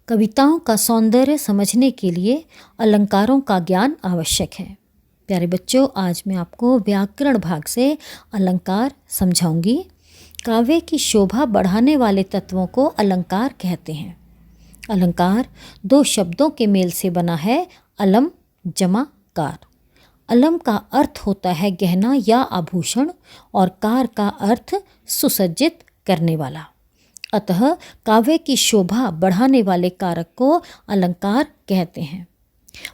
कविताओं का सौंदर्य समझने के लिए अलंकारों का ज्ञान आवश्यक है। प्यारे बच्चों, आज मैं आपको व्याकरण भाग से अलंकार समझाऊंगी। काव्य की शोभा बढ़ाने वाले तत्वों को अलंकार कहते हैं। अलंकार दो शब्दों के मेल से बना है, अलम जमा कार। अलम का अर्थ होता है गहना या आभूषण और कार का अर्थ सुसज्जित करने वाला। अतः काव्य की शोभा बढ़ाने वाले कारक को अलंकार कहते हैं।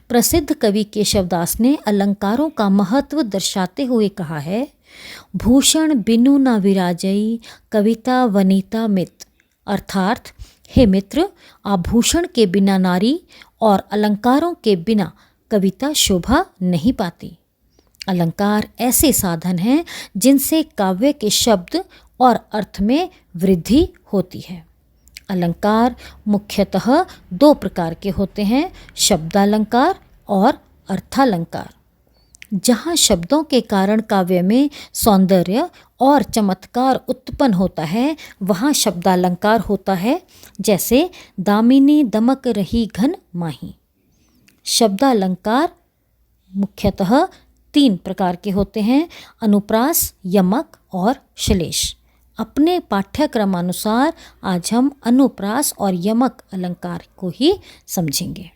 प्रसिद्ध कवि केशवदास ने अलंकारों का महत्व दर्शाते हुए कहा है, भूषण बिनु न विराजई कविता वनिता मित। अर्थात हे मित्र, आभूषण के बिना नारी और अलंकारों के बिना कविता शोभा नहीं पाती। अलंकार ऐसे साधन हैं जिनसे काव्य के शब्द और अर्थ में वृद्धि होती है। अलंकार मुख्यतः दो प्रकार के होते हैं, शब्दालंकार और अर्थालंकार। जहाँ शब्दों के कारण काव्य में सौंदर्य और चमत्कार उत्पन्न होता है, वहाँ शब्दालंकार होता है। जैसे दामिनी दमक रही घन माही। शब्दालंकार मुख्यतः तीन प्रकार के होते हैं, अनुप्रास, यमक और श्लेष। अपने पाठ्यक्रमानुसार आज हम अनुप्रास और यमक अलंकार को ही समझेंगे।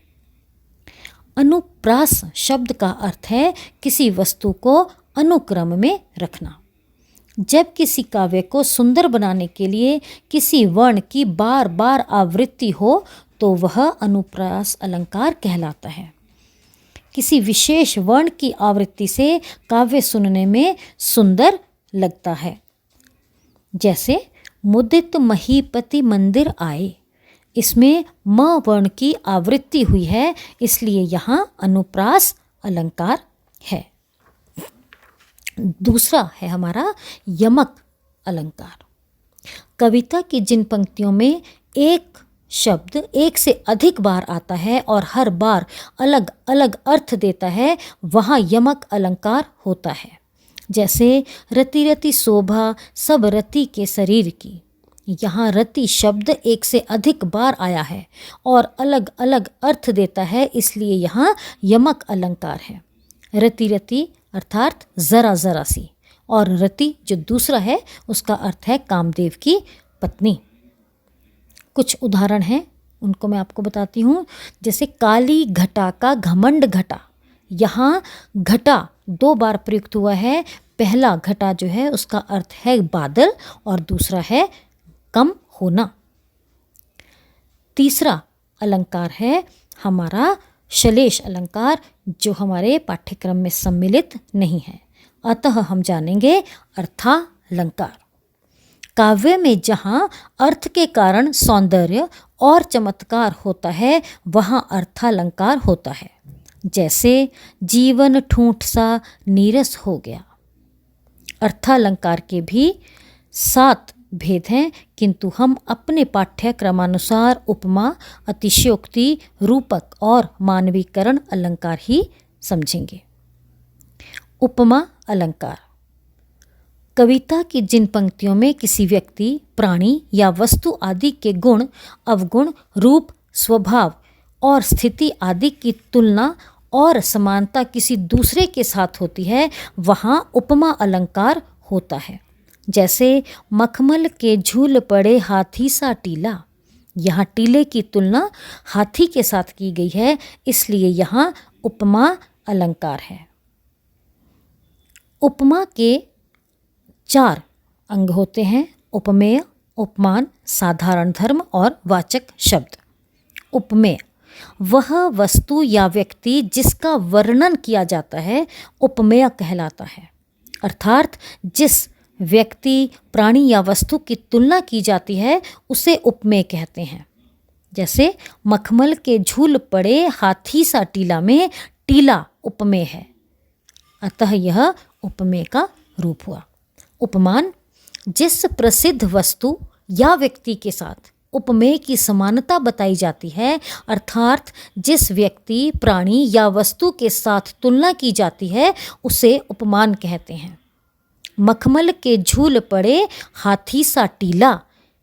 अनुप्रास शब्द का अर्थ है किसी वस्तु को अनुक्रम में रखना। जब किसी काव्य को सुंदर बनाने के लिए किसी वर्ण की बार बार आवृत्ति हो तो वह अनुप्रास अलंकार कहलाता है। किसी विशेष वर्ण की आवृत्ति से काव्य सुनने में सुंदर लगता है। जैसे मुदित महीपति मंदिर आए, इसमें म वर्ण की आवृत्ति हुई है, इसलिए यहाँ अनुप्रास अलंकार है। दूसरा है हमारा यमक अलंकार। कविता की जिन पंक्तियों में एक शब्द एक से अधिक बार आता है और हर बार अलग अलग अर्थ देता है, वहाँ यमक अलंकार होता है। जैसे रति रति शोभा सब रति के शरीर की। यहाँ रति शब्द एक से अधिक बार आया है और अलग अलग अर्थ देता है, इसलिए यहाँ यमक अलंकार है। रति रति अर्थात जरा जरा सी, और रति जो दूसरा है उसका अर्थ है कामदेव की पत्नी। कुछ उदाहरण हैं, उनको मैं आपको बताती हूँ। जैसे काली घटा का घमंड घटा। यहाँ घटा दो बार प्रयुक्त हुआ है। पहला घटा जो है उसका अर्थ है बादल और दूसरा है कम होना। तीसरा अलंकार है हमारा श्लेष अलंकार, जो हमारे पाठ्यक्रम में सम्मिलित नहीं है। अतः हम जानेंगे अर्थालंकार। काव्य में जहाँ अर्थ के कारण सौंदर्य और चमत्कार होता है, वहाँ अर्थालंकार होता है। जैसे जीवन ठूंठ सा नीरस हो गया। अर्थालंकार के भी 7 भेद हैं, किंतु हम अपने पाठ्यक्रमानुसार उपमा, अतिशयोक्ति, रूपक और मानवीकरण अलंकार ही समझेंगे। उपमा अलंकार कविता की जिन पंक्तियों में किसी व्यक्ति, प्राणी या वस्तु आदि के गुण, अवगुण, रूप, स्वभाव और स्थिति आदि की तुलना और समानता किसी दूसरे के साथ होती है, वहाँ उपमा अलंकार होता है। जैसे मखमल के झूल पड़े हाथी सा टीला। यहाँ टीले की तुलना हाथी के साथ की गई है, इसलिए यहाँ उपमा अलंकार है। उपमा के 4 अंग होते हैं, उपमेय, उपमान, साधारण धर्म और वाचक शब्द। उपमेय वह वस्तु या व्यक्ति जिसका वर्णन किया जाता है, उपमेय कहलाता है। अर्थात जिस व्यक्ति, प्राणी या वस्तु की तुलना की जाती है उसे उपमेय कहते हैं। जैसे मखमल के झूल पड़े हाथी सा टीला में टीला उपमेय है, अतः यह उपमेय का रूप हुआ। उपमान जिस प्रसिद्ध वस्तु या व्यक्ति के साथ उपमेय की समानता बताई जाती है, अर्थात जिस व्यक्ति, प्राणी या वस्तु के साथ तुलना की जाती है, उसे उपमान कहते हैं। मखमल के झूल पड़े हाथी सा टीला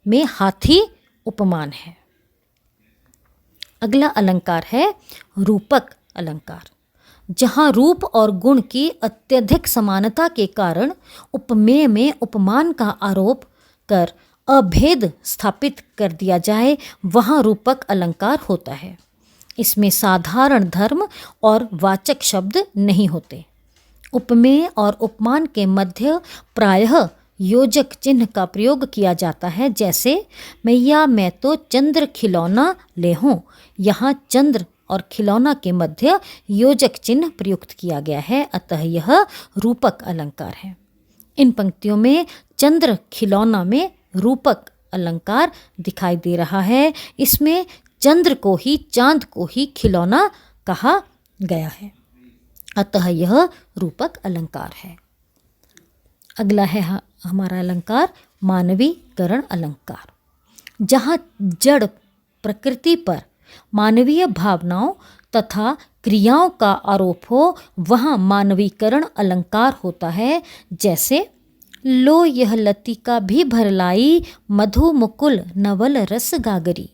में हाथी उपमान है। अगला अलंकार है रूपक अलंकार, जहाँ रूप और गुण की अत्यधिक समानता के कारण उपमेय में उपमान का आरोप कर अभेद स्थापित कर दिया जाए, वहाँ रूपक अलंकार होता है। इसमें साधारण धर्म और वाचक शब्द नहीं होते। उपमेय और उपमान के मध्य प्रायः योजक चिन्ह का प्रयोग किया जाता है, जैसे मैया मैं तो चंद्र खिलौना ले हूँ। यहाँ चंद्र और खिलौना के मध्य योजक चिन्ह प्रयुक्त किया गया है, अतः यह रूपक अलंकार है। इन पंक्तियों में चंद्र खिलौना में रूपक अलंकार दिखाई दे रहा है। इसमें चंद्र को ही, चांद को ही खिलौना कहा गया है, अतः यह रूपक अलंकार है। अगला है हमारा अलंकार मानवीकरण अलंकार, जहाँ जड़ प्रकृति पर मानवीय भावनाओं तथा क्रियाओं का आरोप हो, वहाँ मानवीकरण अलंकार होता है। जैसे लो यह लतिका भी भरलाई, मधु मुकुल नवल रस गागरी।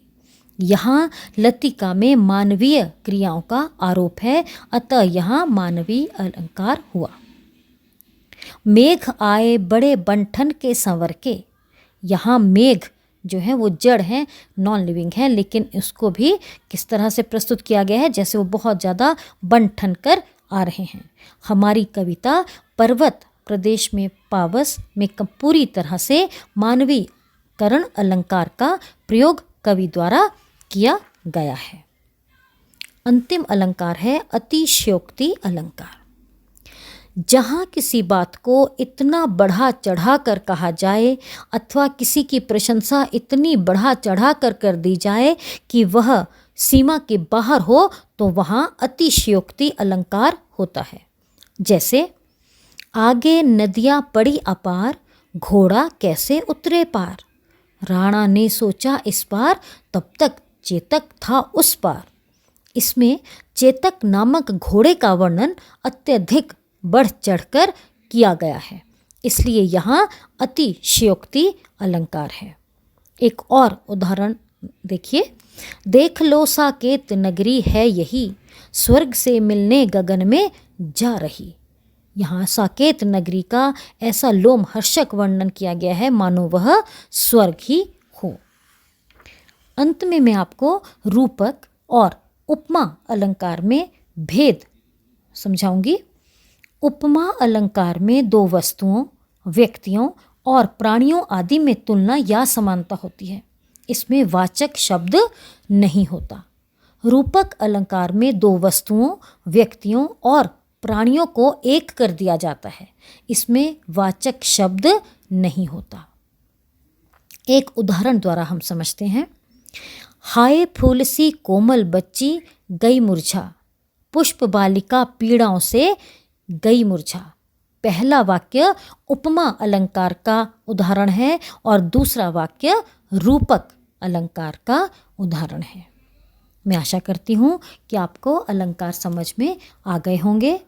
यहाँ लतिका में मानवीय क्रियाओं का आरोप है, अतः यहाँ मानवीय अलंकार हुआ। मेघ आए बड़े बंठन के संवर के, यहाँ मेघ जो है वो जड़ है, नॉन लिविंग है, लेकिन उसको भी किस तरह से प्रस्तुत किया गया है, जैसे वो बहुत ज़्यादा बंठन कर आ रहे हैं। हमारी कविता पर्वत प्रदेश में पावस में पूरी तरह से मानवीकरण अलंकार का प्रयोग कवि द्वारा किया गया है। अंतिम अलंकार है अतिशयोक्ति अलंकार, जहाँ किसी बात को इतना बढ़ा चढ़ा कर कहा जाए अथवा किसी की प्रशंसा इतनी बढ़ा चढ़ा कर दी जाए कि वह सीमा के बाहर हो, तो वहाँ अतिशयोक्ति अलंकार होता है। जैसे आगे नदियाँ पड़ी अपार, घोड़ा कैसे उतरे पार। राणा ने सोचा इस पार, तब तक चेतक था उस पार। इसमें चेतक नामक घोड़े का वर्णन अत्यधिक बढ़ चढ़कर किया गया है, इसलिए यहाँ अतिशयोक्ति अलंकार है। एक और उदाहरण देखिए, देख लो साकेत नगरी है यही, स्वर्ग से मिलने गगन में जा रही। यहाँ साकेत नगरी का ऐसा लोमहर्षक वर्णन किया गया है मानो वह स्वर्ग ही हो। अंत में मैं आपको रूपक और उपमा अलंकार में भेद समझाऊंगी। उपमा अलंकार में दो वस्तुओं, व्यक्तियों और प्राणियों आदि में तुलना या समानता होती है, इसमें वाचक शब्द नहीं होता। रूपक अलंकार में दो वस्तुओं, व्यक्तियों और प्राणियों को एक कर दिया जाता है, इसमें वाचक शब्द नहीं होता। एक उदाहरण द्वारा हम समझते हैं। हाय फूल सी कोमल बच्ची गई मुरझा, पुष्प बालिका पीड़ाओं से गई मुरझा। पहला वाक्य उपमा अलंकार का उदाहरण है और दूसरा वाक्य रूपक अलंकार का उदाहरण है। मैं आशा करती हूँ कि आपको अलंकार समझ में आ गए होंगे।